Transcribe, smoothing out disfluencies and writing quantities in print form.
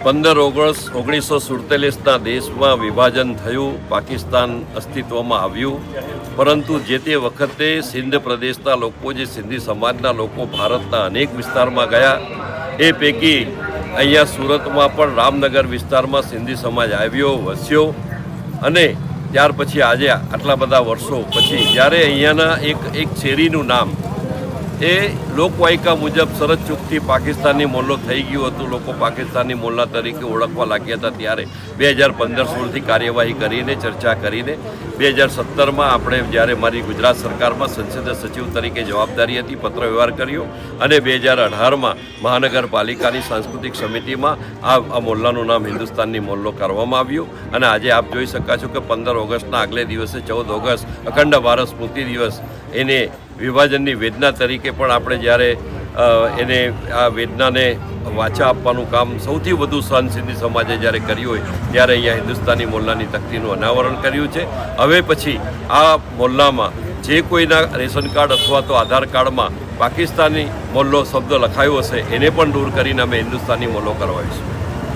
15 August 1947ના દેશમાં વિભાજન થયું, પાકિસ્તાન અસ્તિત્વમાં આવ્યું, પરંતુ જે તે વખતે સિંધ પ્રદેશના લોકો, જે સિંધી સમાજના લોકો ભારતના અનેક વિસ્તારમાં ગયા, એ પૈકી અહીંયા સુરતમાં પણ રામનગર વિસ્તારમાં સિંધી સમાજ આવ્યો, વસ્યો અને ત્યાર પછી આજે આટલા બધા વર્ષો પછી જ્યારે અહીંયાના એક શેરીનું નામ એ લોકવાયકા મુજબ સરતચૂકથી પાકિસ્તાની મોલ્લો થઈ ગયું હતું, લોકો પાકિસ્તાની મોલ્લા તરીકે ઓળખવા લાગ્યા હતા, ત્યારે 2015-16થી કાર્યવાહી કરીને ચર્ચા કરીને 2017માં આપણે જ્યારે મારી ગુજરાત સરકારમાં સંસદીય સચિવ તરીકે જવાબદારી હતી, પત્ર વ્યવહાર કર્યો અને 2018માં મહાનગરપાલિકાની સાંસ્કૃતિક સમિતિમાં આ મોલ્લાનું નામ હિન્દુસ્તાની મોલ્લો કરવામાં આવ્યું. અને આજે આપ જોઈ શકો છો કે 15 ઓગસ્ટના આગલે દિવસે 14 ઓગસ્ટ અખંડ ભારત સ્મૃતિ દિવસ, એને વિભાજનની વેદના તરીકે પણ આપણે જ્યારે એને આ વેદનાને વાચા આપવાનું કામ સૌથી વધુ સહન સિંધી સમાજે જ્યારે કર્યું હોય ત્યારે અહીંયા હિન્દુસ્તાની મોલ્લાની તકતીનું અનાવરણ કર્યું છે. હવે પછી આ મોલ્લામાં જે કોઈના રેશન કાર્ડ અથવા તો આધાર કાર્ડમાં પાકિસ્તાની મોલ્લો શબ્દ લખાયો હશે એને પણ દૂર કરીને અમે હિન્દુસ્તાની મોલ્લો કરવાઈશું.